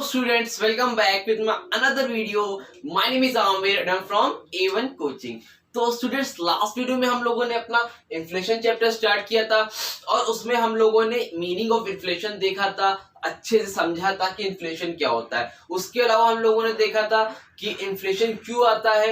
Students, welcome back with my another video. My name is Amir and I'm from A1 Coaching. तो students, last video में हम लोगों ने अपना inflation chapter start किया था और उसमें हम लोगों ने मीनिंग ऑफ इन्फ्लेशन देखा था, अच्छे से समझा था कि इन्फ्लेशन क्या होता है। उसके अलावा हम लोगों ने देखा था कि इन्फ्लेशन क्यों आता है,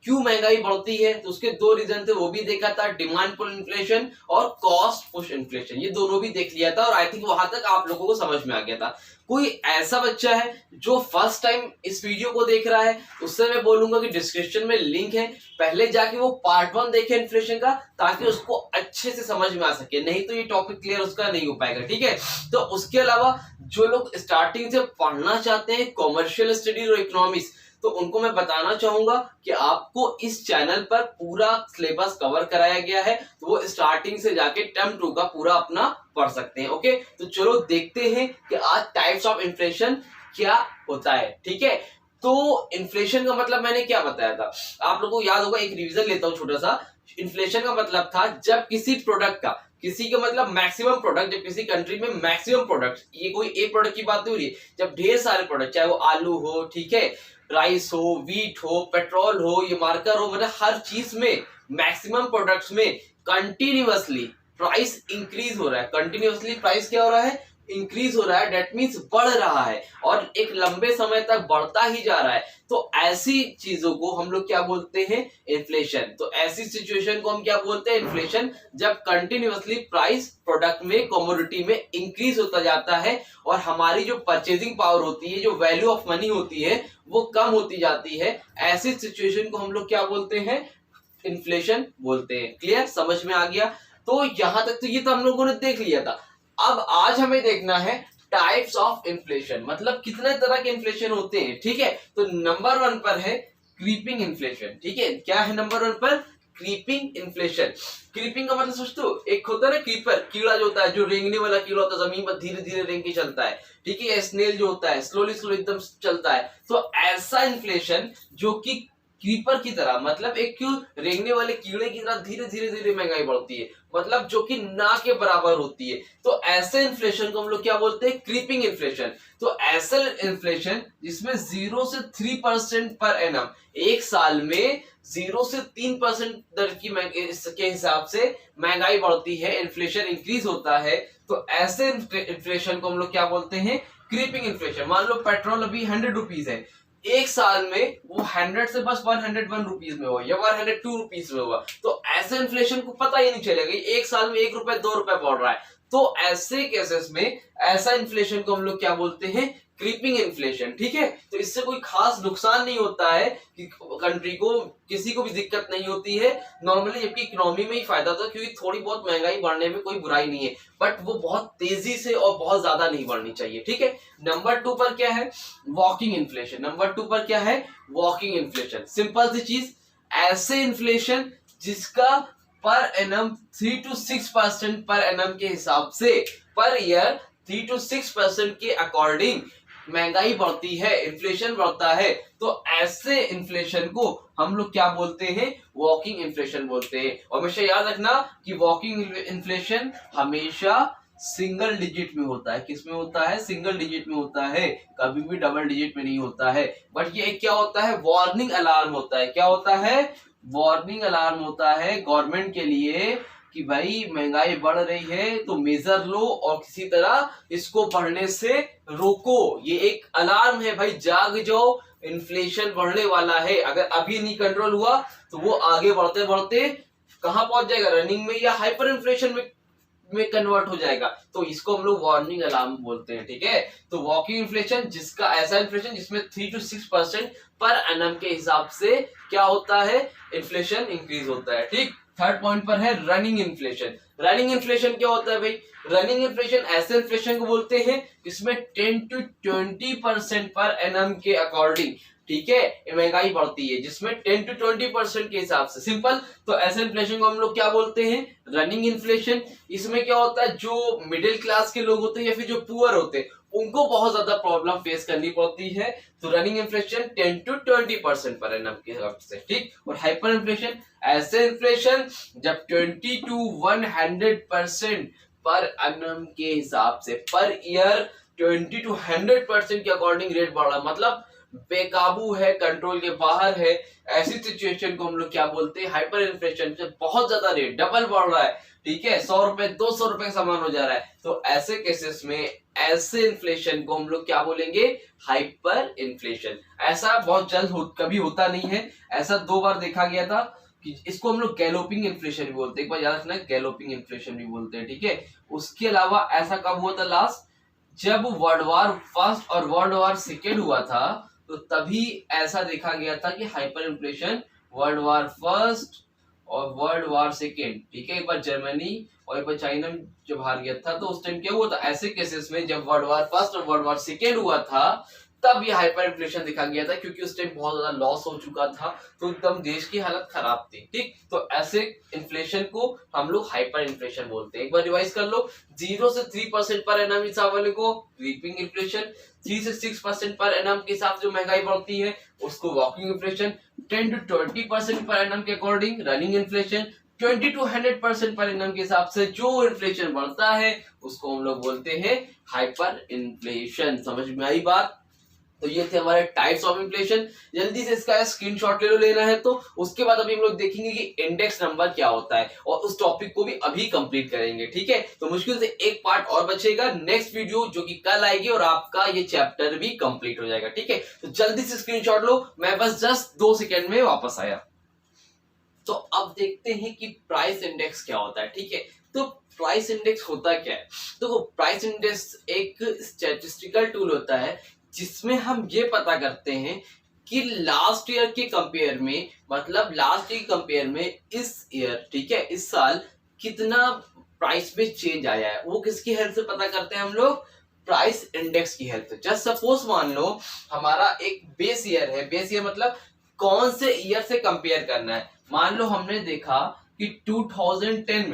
क्यों महंगाई बढ़ती है, तो उसके दो रीजन थे, वो भी देखा था, डिमांड पुल इन्फ्लेशन और कॉस्ट पुश इन्फ्लेशन। ये दोनों भी देख लिया था और आई थिंक वहां तक आप लोगों को समझ में आ गया था। कोई ऐसा बच्चा है जो फर्स्ट टाइम इस वीडियो को देख रहा है, उससे मैं बोलूंगा कि डिस्क्रिप्शन में लिंक है, पहले जाके वो पार्ट 1 देखे इन्फ्लेशन का, ताकि उसको अच्छे से समझ में आ सके, नहीं तो ये टॉपिक क्लियर उसका नहीं हो पाएगा। ठीक है, तो उसके अलावा जो लोग स्टार्टिंग से पढ़ना चाहते हैं कॉमर्शियल स्टडीज और इकोनॉमिक्स, तो उनको मैं बताना चाहूंगा कि आपको इस चैनल पर पूरा सिलेबस कवर कराया गया है, तो वो स्टार्टिंग से जाके टर्म 2 का पूरा अपना पढ़ सकते हैं। ओके, तो चलो देखते हैं कि आज टाइप्स ऑफ इन्फ्लेशन क्या होता है। ठीक है, तो इन्फ्लेशन का मतलब मैंने क्या बताया था, आप लोगों को याद होगा, एक रिवीजन लेता हूं छोटा सा। इन्फ्लेशन का मतलब था जब किसी प्रोडक्ट का, किसी का मतलब मैक्सिमम प्रोडक्ट, जब किसी कंट्री में मैक्सिमम प्रोडक्ट, ये कोई एक प्रोडक्ट की बात हो रही है, जब ढेर सारे प्रोडक्ट, चाहे वो आलू हो, ठीक है, राइस हो, वीट हो, पेट्रोल हो, ये मार्कर हो, मतलब हर चीज में, मैक्सिमम प्रोडक्ट्स में कंटिन्यूअसली प्राइस इंक्रीज हो रहा है। कंटिन्यूअसली प्राइस क्या हो रहा है, इंक्रीज हो रहा है, डेट मीन्स बढ़ रहा है और एक लंबे समय तक बढ़ता ही जा रहा है। तो ऐसी चीजों को हम लोग क्या बोलते हैं, इन्फ्लेशन। तो ऐसी सिचुएशन को हम क्या बोलते हैं, इन्फ्लेशन, जब कंटिन्यूअसली प्राइस प्रोडक्ट में, कमोडिटी में इंक्रीज होता जाता है और हमारी जो परचेजिंग पावर होती है, जो वैल्यू ऑफ मनी होती है, वो कम होती जाती है। ऐसी सिचुएशन को हम लोग क्या बोलते हैं, इन्फ्लेशन बोलते हैं। क्लियर, समझ में आ गया? तो यहां तक तो ये तो हम लोगों ने देख लिया था। अब आज हमें देखना है टाइप्स ऑफ इन्फ्लेशन, मतलब कितने तरह के इन्फ्लेशन होते हैं। ठीक है, तो नंबर 1 पर है क्रीपिंग इन्फ्लेशन। ठीक है, क्या है नंबर 1 पर, क्रीपिंग इन्फ्लेशन। क्रीपिंग का मतलब सोचते हो, एक होता है ना क्रीपर, कीड़ा जो होता है, जो रेंगने वाला कीड़ा होता है, जमीन पर धीरे धीरे रेंग के चलता है। ठीक है, स्नेल जो होता है स्लोली स्लोली एकदम चलता है। तो ऐसा इन्फ्लेशन जो कि क्रीपर की तरह, मतलब एक रेंगने वाले कीड़े की तरह धीरे धीरे धीरे महंगाई बढ़ती है, मतलब जो कि ना के बराबर होती है। तो ऐसे इन्फ्लेशन को हम लोग क्या बोलते हैं, क्रीपिंग इन्फ्लेशन। तो ऐसा इन्फ्लेशन जिसमें 0 से 3% पर एनम, एक साल में 0 से 3% दर की के हिसाब से महंगाई बढ़ती है, इन्फ्लेशन इंक्रीज होता है। तो ऐसे इन्फ्लेशन को हम लोग क्या बोलते हैं, क्रीपिंग इन्फ्लेशन। मान लो पेट्रोल अभी 100 रुपीज है, एक साल में वो 100 से बस 101 रुपीज में हुआ या 102 रुपीज में हुआ, तो ऐसे इन्फ्लेशन को पता ही नहीं चलेगा, एक साल में 1 रुपए 2 रुपए बढ़ रहा है। तो ऐसे केसेस में ऐसा इन्फ्लेशन को हम लोग क्या बोलते हैं, क्रीपिंग इन्फ्लेशन। ठीक है, तो इससे कोई खास नुकसान नहीं होता है कि कंट्री को, किसी को भी दिक्कत नहीं होती है नॉर्मली, जबकि इकोनॉमी में ही फायदा होता है, क्योंकि थोड़ी बहुत महंगाई बढ़ने में कोई बुराई नहीं है, बट वो बहुत तेजी से और बहुत ज्यादा नहीं बढ़नी चाहिए। ठीक है, नंबर 2 पर क्या है, वॉकिंग इन्फ्लेशन। नंबर 2 पर क्या है, वॉकिंग इन्फ्लेशन। सिंपल सी चीज, ऐसे इन्फ्लेशन जिसका per annum 3 to 6% per annum के हिसाब से, पर ईयर 3 to 6% के अकॉर्डिंग महंगाई बढ़ती है, इन्फ्लेशन बढ़ता है। तो ऐसे इन्फ्लेशन को हम लोग क्या बोलते हैं, वॉकिंग इन्फ्लेशन बोलते हैं। और हमेशा याद रखना कि वॉकिंग इन्फ्लेशन हमेशा सिंगल डिजिट में होता है। किस में होता है, सिंगल डिजिट में होता है, कभी भी डबल डिजिट में नहीं होता है। बट ये क्या होता है, वार्निंग अलार्म होता है। क्या होता है, वार्निंग अलार्म होता है गवर्नमेंट के लिए कि भाई महंगाई बढ़ रही है, तो मेजर लो और किसी तरह इसको बढ़ने से रोको। ये एक अलार्म है, भाई जाग जाओ, इन्फ्लेशन बढ़ने वाला है। अगर अभी नहीं कंट्रोल हुआ तो वो आगे बढ़ते बढ़ते कहां पहुंच जाएगा, रनिंग में या हाइपर इन्फ्लेशन में कन्वर्ट हो जाएगा। तो इसको हम लोग वार्निंग अलार्म बोलते हैं। ठीक है, तो वॉकिंग इन्फ्लेशन, जिसका ऐसा इन्फ्लेशन जिसमें 3 to 6% पर एनम के हिसाब से क्या होता है, इन्फ्लेशन इंक्रीज होता है। ठीक, थर्ड पॉइंट पर है रनिंग इन्फ्लेशन। रनिंग इन्फ्लेशन क्या होता है भाई, रनिंग इन्फ्लेशन ऐसे इन्फ्लेशन को बोलते हैं जिसमें 10 to 20% पर एनम के अकॉर्डिंग, ठीक है, महंगाई बढ़ती है, जिसमें 10 to 20% के हिसाब से। सिंपल, तो ऐसे इन्फ्लेशन को हम लोग क्या बोलते हैं, रनिंग इन्फ्लेशन। इसमें क्या होता है, जो मिडिल क्लास के लोग होते हैं या फिर जो पुअर होते हैं उनको बहुत ज्यादा प्रॉब्लम फेस करनी पड़ती है। तो running inflation 10 to 20% per annum के हिसाब से, ठीक। और हाइपर इन्फ्लेशन ऐसे इन्फ्लेशन जब 20 to 100% पर एनम के हिसाब से, पर ईयर 20 to 100% के अकॉर्डिंग रेट बढ़ रहा है, मतलब बेकाबू है, कंट्रोल के बाहर है। ऐसी सिचुएशन को हम लोग क्या बोलते हैं, हाइपर इन्फ्लेशन। से बहुत ज्यादा रेट डबल बढ़ रहा है, ठीक है, 100 रुपए 200 रुपए का सामान हो जा रहा है। तो ऐसे केसेस में ऐसे इन्फ्लेशन को हम लोग क्या बोलेंगे, हाइपर इन्फ्लेशन। ऐसा बहुत जल्द कभी होता नहीं है, ऐसा 2 बार देखा गया था कि इसको हम लोग गैलोपिंग इन्फ्लेशन भी बोलते हैं। एक बार याद रखना, गैलोपिंग इन्फ्लेशन भी बोलते हैं, ठीक है। उसके अलावा ऐसा कब हुआ था लास्ट, जब वर्ल्ड वार फर्स्ट और वर्ल्ड वार सेकेंड हुआ था, तो तभी ऐसा देखा गया था कि hyper inflation world war first और वर्ल्ड वार सेकेंड, ठीक है। एक बार जर्मनी और एक बार चाइना जब हार गया था, तो उस टाइम क्या हुआ था, ऐसे केसेस में जब वर्ल्ड वार फर्स्ट और वर्ल्ड वार सेकेंड हुआ था, तब ये हाइपर इन्फ्लेशन दिखा गया था, क्योंकि उस टाइम बहुत ज्यादा लॉस हो चुका था, तो एकदम देश की हालत खराब थी, ठीक। तो ऐसे इन्फ्लेशन को हम लोग हाइपर इन्फ्लेशन बोलते हैं। एक बार रिवाइज कर लो, 0 से 3% पर एनम हिसाब वाले को क्रीपिंग इन्फ्लेशन, 3 से 6% पर एनम के हिसाब से जो महंगाई बढ़ती है उसको walking inflation, 10 to 20% per annum के according running inflation, 20 to 100% per annum के हिसाब से जो इन्फ्लेशन बढ़ता है उसको हम लोग बोलते हैं हाइपर इन्फ्लेशन। समझ में आई बात। तो ये थे हमारे टाइप्स ऑफ इन्फ्लेशन। जल्दी से इसका स्क्रीनशॉट ले लो, लेना है तो। उसके बाद अभी हम लोग देखेंगे कि इंडेक्स नंबर क्या होता है, और उस टॉपिक को भी अभी कंप्लीट करेंगे, ठीक है। तो मुश्किल से एक पार्ट और बचेगा, नेक्स्ट वीडियो जो कि कल आएगी, और आपका ये चैप्टर भी कंप्लीट हो जाएगा, ठीक है। तो जल्दी से स्क्रीनशॉट लो, मैं बस जस्ट 2 सेकेंड में वापस आया। तो अब देखते हैं कि प्राइस इंडेक्स क्या होता है, ठीक है। तो प्राइस इंडेक्स होता क्या है, तो प्राइस इंडेक्स एक स्टैटिस्टिकल टूल होता है जिसमें हम ये पता करते हैं कि लास्ट ईयर के कंपेयर में, मतलब लास्ट ईयर कंपेयर में इस ईयर, ठीक है, इस साल कितना प्राइस में चेंज आया है। वो किसकी हेल्प से पता करते हैं हम लोग, प्राइस इंडेक्स की हेल्प से। जस्ट सपोज मान लो हमारा एक बेस ईयर है, बेस ईयर मतलब कौन से ईयर से कंपेयर करना है। मान लो हमने देखा कि 2010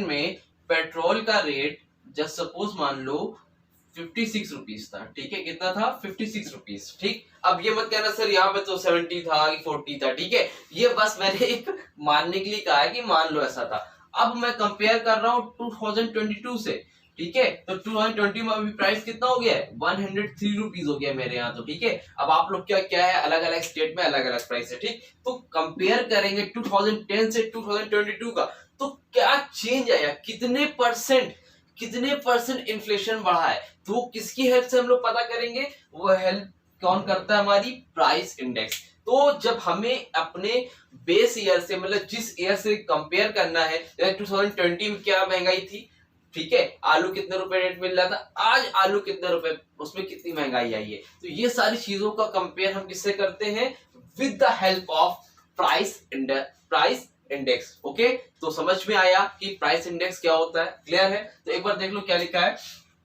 में पेट्रोल का रेट जस्ट सपोज मान लो 56 रुपीज था, ठीक है। कितना था, 56 रुपीज, ठीक। अब ये मत कहना सर यहाँ पे तो 70 था कि 40 था, ठीक है। ये बस मैंने एक मानने के लिए कहा है कि मान लो ऐसा था। अब मैं कंपेयर कर रहा हूँ 2022 से, ठीक है। तो 2020 में अभी प्राइस कितना हो गया है, 103 रुपीज हो गया मेरे यहाँ, तो ठीक है। अब आप लोग क्या क्या है, अलग अलग स्टेट में अलग अलग प्राइस है, ठीक। तो कंपेयर करेंगे 2010 से 2022 का, तो क्या चेंज आया, कितने परसेंट इन्फ्लेशन बढ़ा है। तो किसकी हेल्प से हम लोग पता करेंगे, वो हेल्प कौन करता है, हमारी प्राइस इंडेक्स। तो जब हमें अपने बेस ईयर से, मतलब जिस ईयर से कंपेयर करना है, 2020 में क्या महंगाई थी, ठीक है, आलू कितने रुपए रेट मिल रहा था, आज आलू कितने रुपए, उसमें कितनी महंगाई आई है। तो ये सारी चीजों का कंपेयर हम किससे करते हैं, with the help of price index. Okay, तो समझ में आया कि प्राइस इंडेक्स क्या होता है, क्लियर है। तो एक बार देख लो क्या लिखा है,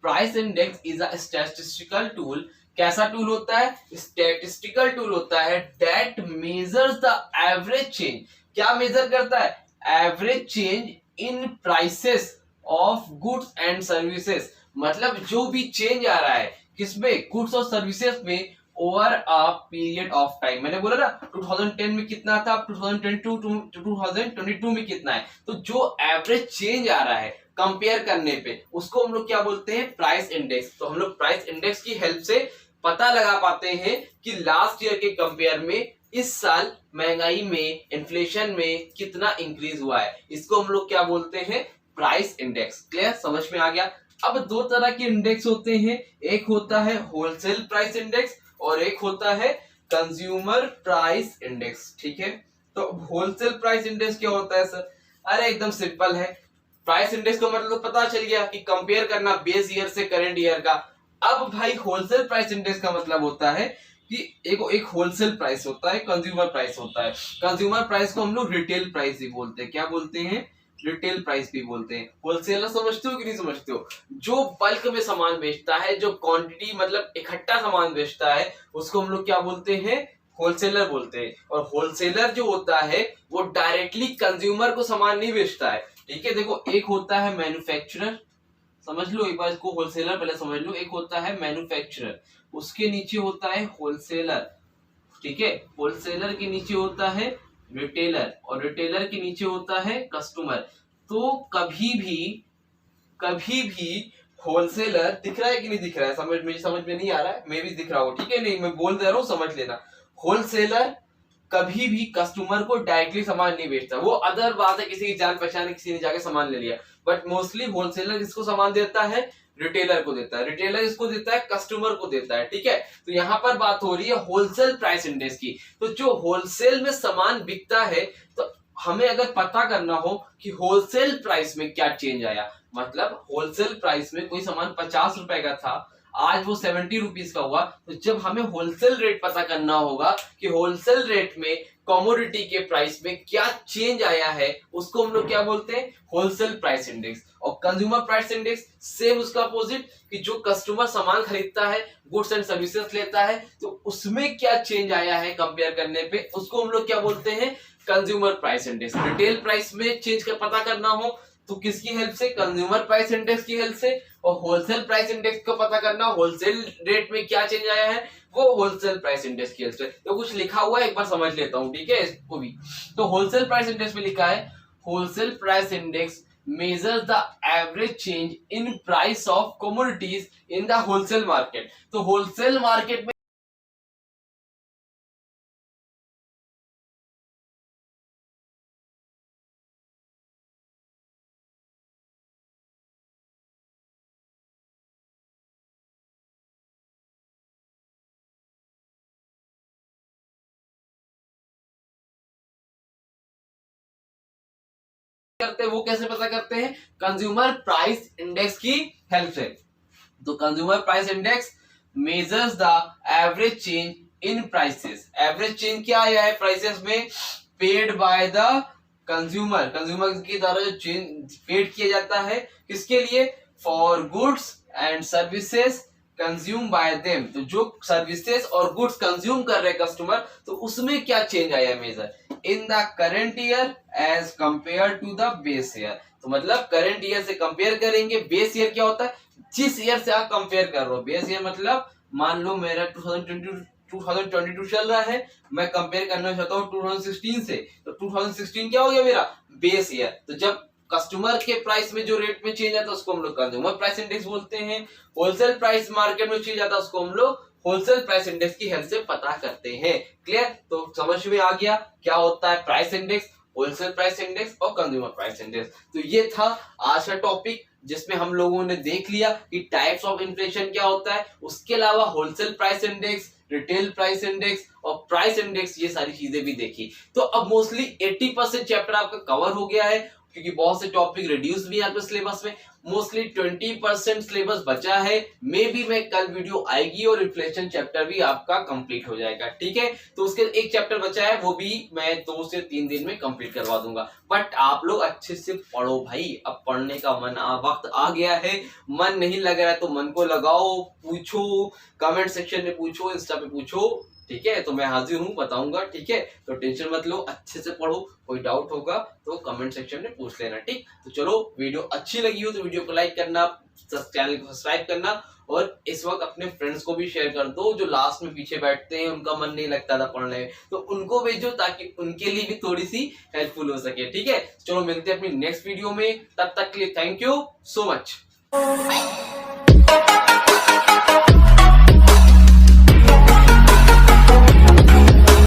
price index is a statistical tool. कैसा टूल होता है, स्टैटिस्टिकल टूल होता है that measures the average change. क्या मेजर करता है, average change in prices of goods and services. मतलब जो भी चेंज आ रहा है किसमें, गुड्स और सर्विसेज में, over a period of time. मैंने बोला ना 2010 में कितना था, 2022 में कितना है। तो जो एवरेज चेंज आ रहा है कंपेयर करने पे, उसको हम लोग क्या बोलते हैं, प्राइस इंडेक्स। तो हम लोग प्राइस इंडेक्स की हेल्प से पता लगा पाते हैं कि लास्ट ईयर के कंपेयर में इस साल महंगाई में, इन्फ्लेशन में कितना इंक्रीज हुआ है। इसको हम लोग क्या बोलते हैं, प्राइस इंडेक्स। क्लियर, समझ में आ गया। अब 2 तरह के इंडेक्स होते हैं, एक होता है होलसेल प्राइस इंडेक्स और एक होता है कंज्यूमर प्राइस इंडेक्स, ठीक है। तो होलसेल प्राइस इंडेक्स क्या होता है सर, अरे एकदम सिंपल है। प्राइस इंडेक्स का मतलब तो पता चल गया कि कंपेयर करना बेस ईयर से करंट ईयर का। अब भाई होलसेल प्राइस इंडेक्स का मतलब होता है कि एक होलसेल प्राइस होता है, कंज्यूमर प्राइस होता है। कंज्यूमर प्राइस को हम लोग रिटेल प्राइस भी बोलते हैं। क्या बोलते हैं, रिटेल प्राइस भी बोलते हैं। होलसेलर समझते हो कि नहीं समझते हो, जो बल्क में सामान बेचता है, जो क्वांटिटी मतलब इकट्ठा सामान बेचता है, उसको हम लोग क्या बोलते हैं, होलसेलर बोलते हैं। और होलसेलर जो होता है वो डायरेक्टली कंज्यूमर को सामान नहीं बेचता है, ठीक है। देखो, एक होता है मैन्युफैक्चरर, समझ लो एक बार इसको, होलसेलर पहले समझ लो। एक होता है मैन्युफैक्चरर, उसके नीचे होता है होलसेलर, ठीक है। होलसेलर के नीचे होता है रिटेलर, और रिटेलर के नीचे होता है कस्टमर। तो कभी भी होलसेलर, दिख रहा है कि नहीं दिख रहा है, समझ में नहीं आ रहा है, मैं भी दिख रहा हूँ, ठीक है, नहीं मैं बोल दे रहा हूँ, समझ लेना। होलसेलर कभी भी कस्टमर को डायरेक्टली सामान नहीं बेचता, वो अदर बात है, किसी की जान पहचान है, किसी ने जाके सामान ले लिया, बट मोस्टली होलसेलर किसको सामान देता है, रिटेलर को देता है। रिटेलर इसको देता है, कस्टमर को देता है, ठीक है। तो यहाँ पर बात हो रही है होलसेल प्राइस इंडेक्स की। तो जो होलसेल में सामान बिकता है, तो हमें अगर पता करना हो कि होलसेल प्राइस में क्या चेंज आया, मतलब होलसेल प्राइस में कोई सामान 50 रुपए का था, आज वो 70 रुपीज का हुआ, तो जब हमें होलसेल रेट पता करना होगा कि होलसेल रेट में कमोडिटी के प्राइस में क्या चेंज आया है, उसको हम लोग क्या बोलते हैं, होलसेल प्राइस इंडेक्स। और कंज्यूमर प्राइस इंडेक्स सेम उसका अपोजिट, कि जो कस्टमर सामान खरीदता है, गुड्स एंड सर्विसेज लेता है, तो उसमें क्या चेंज आया है कंपेयर करने पे, उसको हम लोग क्या बोलते हैं, consumer price index. Retail price में चेंज का पता करना हो तो किसकी हेल्प से, कंज्यूमर प्राइस इंडेक्स की हेल्प से। और होलसेल प्राइस इंडेक्स को पता करना, होलसेल रेट में क्या चेंज आया है, वो होलसेल प्राइस इंडेक्स की हेल्प से। तो कुछ लिखा हुआ है, एक बार समझ लेता हूं, ठीक है, इसको भी। तो होलसेल प्राइस इंडेक्स में लिखा है, wholesale price index measures the average change in price of commodities in the wholesale market। तो होलसेल मार्केट में करते हैं, वो कैसे पता करते हैं, कंज्यूमर प्राइस इंडेक्स की हेल्प से। तो consumer price index measures the average change in prices. Average change क्या आया है प्राइसेस में, paid by the consumer, consumer के द्वारा जो चेंज पेड किया जाता है, किसके लिए, for goods and services consume by them. तो जो सर्विसेज और गुड्स कंज्यूम कर रहे हैं कस्टमर, तो उसमें क्या चेंज आया major, in the current year as compare to the base year. तो मतलब करंट ईयर से कंपेयर करेंगे, बेस ईयर क्या होता है, जिस ईयर से आप कंपेयर कर रहे हो। बेस ईयर मतलब मान लो मेरा 2022 चल रहा है, मैं कंपेयर करना चाहता हूँ 2016 से, तो 2016 क्या हो गया मेरा बेस ईयर। तो जब कस्टमर के प्राइस में जो रेट में चेंज आता है, उसको हम लोग कंज्यूमर प्राइस इंडेक्स बोलते हैं। होलसेल प्राइस मार्केट में चेंज आता है, उसको हम लोग होलसेल प्राइस इंडेक्स की हेल्प से पता करते हैं। क्लियर, तो समझ में आ गया क्या होता है price index, wholesale price index और कंज्यूमर प्राइस इंडेक्स। तो ये था आज का टॉपिक, जिसमें हम लोगों ने देख लिया कि टाइप्स ऑफ इन्फ्लेशन क्या होता है, उसके अलावा wholesale price index, retail price index और प्राइस इंडेक्स, ये सारी चीजें भी देखी। तो अब मोस्टली 80% चैप्टर आपका कवर हो गया है, क्योंकि बहुत से टॉपिक रिड्यूस भी है आपके सिलेबस में। मोस्टली 20% सिलेबस बचा है, मे बी मैं कल वीडियो आएगी और इन्फ्लेशन चैप्टर भी आपका कंप्लीट हो जाएगा, ठीक है। तो उसके एक चैप्टर बचा है, वो भी मैं 2 से 3 दिन में कंप्लीट करवा दूंगा। बट आप लोग अच्छे से पढ़ो भाई, अब पढ़ने का वक्त आ गया है। मन नहीं लग रहा है तो मन को लगाओ, पूछो, कमेंट सेक्शन में पूछो, इंस्टा पे पूछो, ठीक है। तो मैं हाजिर हूँ, बताऊंगा, ठीक है। तो टेंशन मत लो, अच्छे से पढ़ो, कोई डाउट होगा तो कमेंट सेक्शन में पूछ लेना, ठीक। तो चलो, वीडियो अच्छी लगी हो तो वीडियो को लाइक करना, चैनल को सब्सक्राइब करना, और इस वक्त अपने फ्रेंड्स को भी शेयर कर दो, जो लास्ट में पीछे बैठते हैं, उनका मन नहीं लगता था पढ़ने में, तो उनको भेजो ताकि उनके लिए भी थोड़ी सी हेल्पफुल हो सके, ठीक है। चलो मिलते हैं अपनी नेक्स्ट वीडियो में, तब तक के लिए थैंक यू सो मच।